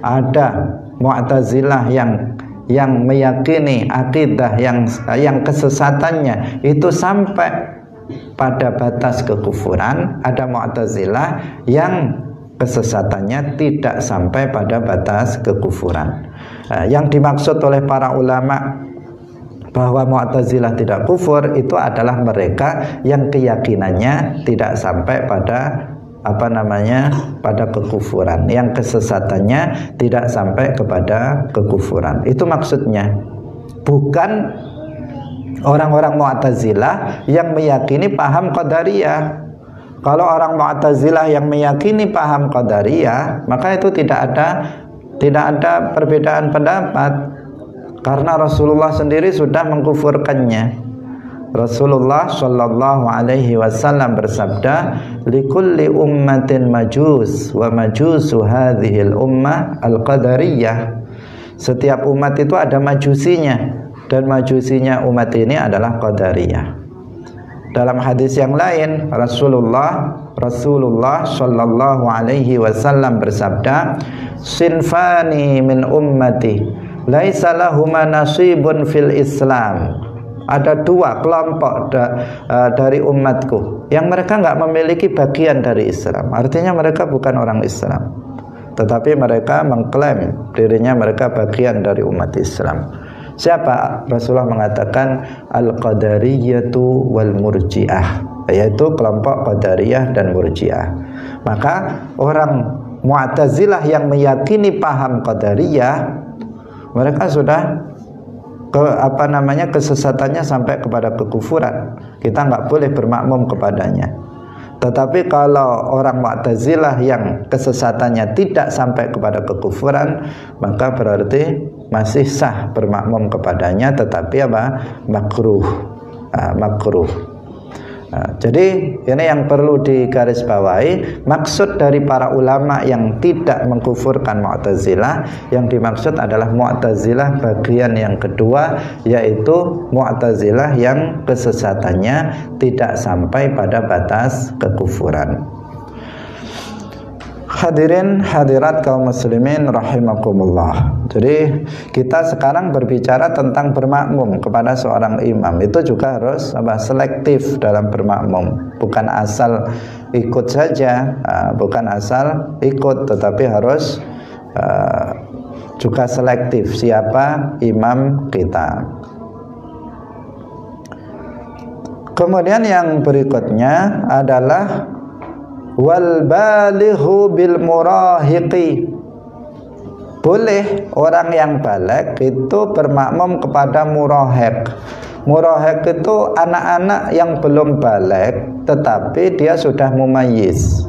Ada Mu'tazilah yang meyakini akidah yang kesesatannya itu sampai pada batas kekufuran. Ada Mu'tazilah yang kesesatannya tidak sampai pada batas kekufuran. Yang dimaksud oleh para ulama bahwa Mu'tazilah tidak kufur itu adalah mereka yang keyakinannya tidak sampai pada pada kekufuran, yang kesesatannya tidak sampai kepada kekufuran. Itu maksudnya. Bukan orang-orang Mu'tazilah yang meyakini paham Qadariyah. Kalau orang Mu'tazilah yang meyakini paham Qadariyah, maka itu tidak ada perbedaan pendapat. Karena Rasulullah sendiri sudah mengkufurkannya. Rasulullah Shallallahu Alaihi Wasallam bersabda, likulli ummatin majus wa majusu hadhil ummah al-qadariyah. Setiap umat itu ada majusinya, dan majusinya umat ini adalah qadariyah. Dalam hadis yang lain, Rasulullah Shallallahu Alaihi Wasallam bersabda, sinfani min ummati laisa lahuma nasibun fil Islam. Ada dua kelompok dari umatku yang mereka nggak memiliki bagian dari Islam. Artinya mereka bukan orang Islam, tetapi mereka mengklaim dirinya mereka bagian dari umat Islam. Siapa? Rasulullah mengatakan al-qadariyatu wal murji'ah, yaitu kelompok qadariyah dan murji'ah. Maka orang Mu'tazilah yang meyakini paham qadariyah, mereka sudah kesesatannya sampai kepada kekufuran. Kita nggak boleh bermakmum kepadanya. Tetapi kalau orang Mu'tazilah yang kesesatannya tidak sampai kepada kekufuran, maka berarti masih sah bermakmum kepadanya, tetapi makruh. Jadi ini yang perlu digarisbawahi. Maksud dari para ulama yang tidak mengkufurkan Mu'tazilah, yang dimaksud adalah Mu'tazilah bagian yang kedua, yaitu Mu'tazilah yang kesesatannya tidak sampai pada batas kekufuran. Hadirin hadirat kaum muslimin rahimakumullah. Jadi kita sekarang berbicara tentang bermakmum kepada seorang imam. Itu juga harus selektif dalam bermakmum. Bukan asal ikut saja, bukan asal ikut, tetapi harus juga selektif siapa imam kita. Kemudian yang berikutnya adalah wal balighu bil murahiqi. Boleh orang yang baligh itu bermakmum kepada murahiq. Murahiq itu anak-anak yang belum baligh tetapi dia sudah mumayyiz.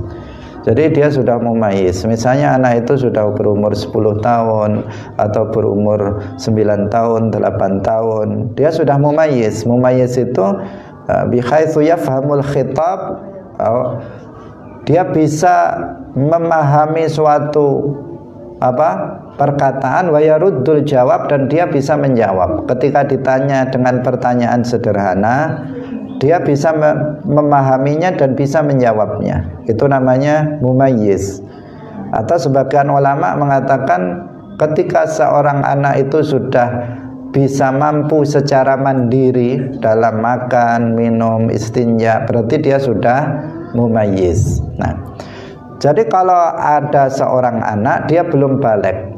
Jadi dia sudah mumayyiz. Misalnya anak itu sudah berumur 10 tahun atau berumur 9 tahun, 8 tahun. Dia sudah mumayyiz. Mumayyiz itu bihaitsu yafhamul khitab, dia bisa memahami suatu perkataan wa yaruddul jawab, dan dia bisa menjawab. Ketika ditanya dengan pertanyaan sederhana, dia bisa memahaminya dan bisa menjawabnya. Itu namanya mumayyiz. Atau sebagian ulama mengatakan ketika seorang anak itu sudah bisa mampu secara mandiri dalam makan, minum, istinja, berarti dia sudah mumayyiz. Nah, jadi kalau ada seorang anak dia belum baligh,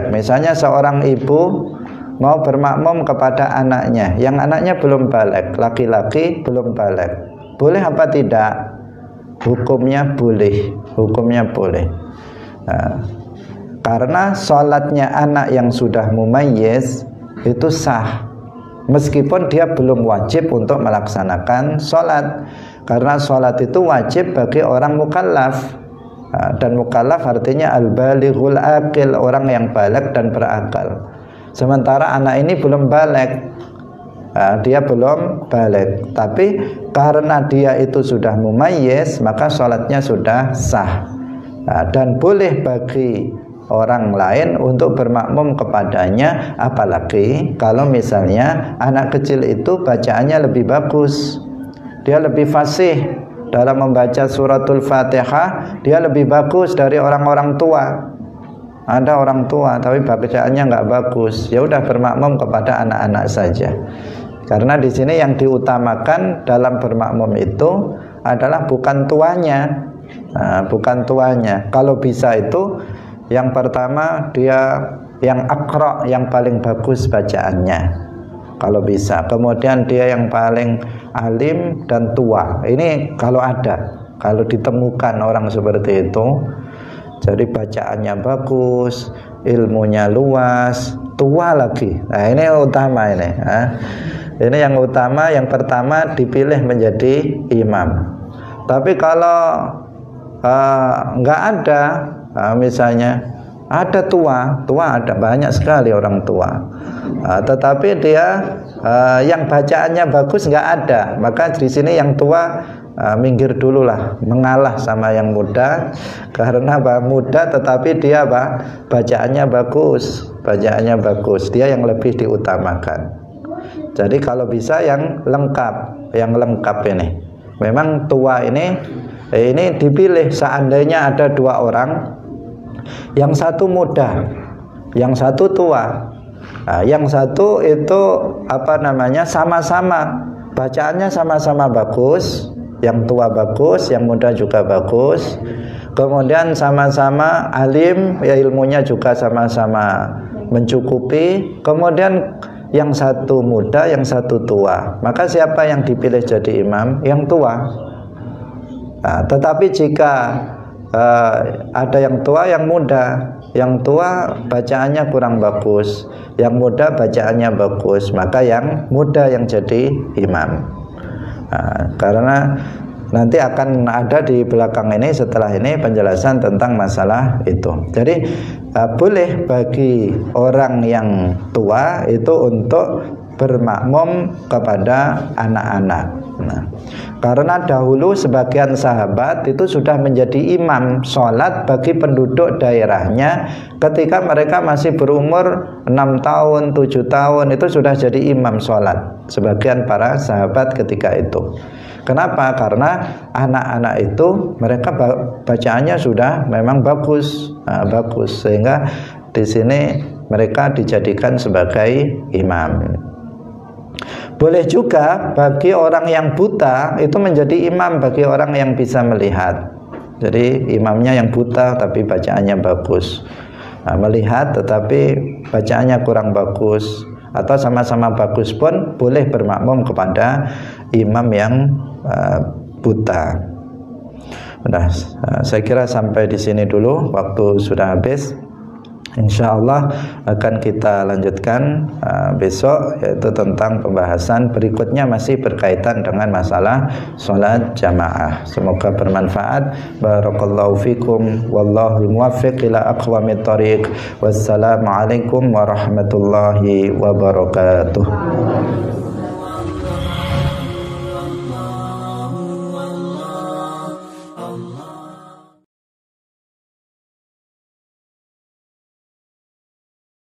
misalnya seorang ibu mau bermakmum kepada anaknya, yang anaknya belum baligh, laki-laki belum baligh, boleh apa tidak? Hukumnya boleh, Nah, karena sholatnya anak yang sudah mumayyiz itu sah, meskipun dia belum wajib untuk melaksanakan sholat, karena sholat itu wajib bagi orang mukallaf, dan mukallaf artinya al-balighul aqil, orang yang baligh dan berakal. Sementara anak ini belum baligh, dia belum baligh, tapi karena dia itu sudah mumayyiz, maka sholatnya sudah sah, dan boleh bagi orang lain untuk bermakmum kepadanya, apalagi kalau misalnya anak kecil itu bacaannya lebih bagus, dia lebih fasih dalam membaca suratul Fatihah, dia lebih bagus dari orang-orang tua. Ada orang tua tapi bacaannya nggak bagus, ya udah bermakmum kepada anak-anak saja. Karena di sini yang diutamakan dalam bermakmum itu adalah bukan tuanya, Kalau bisa itu yang pertama dia yang aqra, yang paling bagus bacaannya kalau bisa. Kemudian dia yang paling alim dan tua. Ini kalau ada, kalau ditemukan orang seperti itu, jadi bacaannya bagus, ilmunya luas, tua lagi. Nah, ini utama ini. Ini yang utama, yang pertama dipilih menjadi imam. Tapi kalau nggak ada, misalnya Ada tua ada banyak sekali orang tua. Tetapi dia yang bacaannya bagus nggak ada. Maka di sini yang tua minggir dulu lah, mengalah sama yang muda. Karena muda tetapi dia bacaannya bagus, dia yang lebih diutamakan. Jadi kalau bisa yang lengkap ini. Memang tua ini dipilih. Seandainya ada 2 orang, yang satu muda, yang satu tua. Yang satu itu sama-sama bacaannya sama-sama bagus, yang tua bagus, yang muda juga bagus. Kemudian sama-sama alim, ya ilmunya juga sama-sama mencukupi. Kemudian yang satu muda, yang satu tua. Maka siapa yang dipilih jadi imam? Yang tua. Tetapi jika ada yang tua, yang muda, yang tua bacaannya kurang bagus, yang muda bacaannya bagus, maka yang muda yang jadi imam. Karena nanti akan ada di belakang ini, setelah ini penjelasan tentang masalah itu. Jadi boleh bagi orang yang tua itu untuk bermakmum kepada anak-anak. Karena dahulu sebagian sahabat itu sudah menjadi imam sholat bagi penduduk daerahnya ketika mereka masih berumur 6 tahun, 7 tahun, itu sudah jadi imam sholat sebagian para sahabat ketika itu. Kenapa? Karena anak-anak itu mereka bacaannya sudah memang bagus, sehingga di sini mereka dijadikan sebagai imam. Boleh juga bagi orang yang buta itu menjadi imam bagi orang yang bisa melihat. Jadi imamnya yang buta tapi bacaannya bagus, melihat tetapi bacaannya kurang bagus, atau sama-sama bagus pun boleh bermakmum kepada imam yang buta. Nah, saya kira sampai di sini dulu, waktu sudah habis. Insyaallah akan kita lanjutkan besok, yaitu tentang pembahasan berikutnya masih berkaitan dengan masalah sholat jamaah. Semoga bermanfaat. Barakallahu fikum, wallahul muwaffiq ila aqwamit thoriq. Wassalamualaikum warahmatullahi wabarakatuh.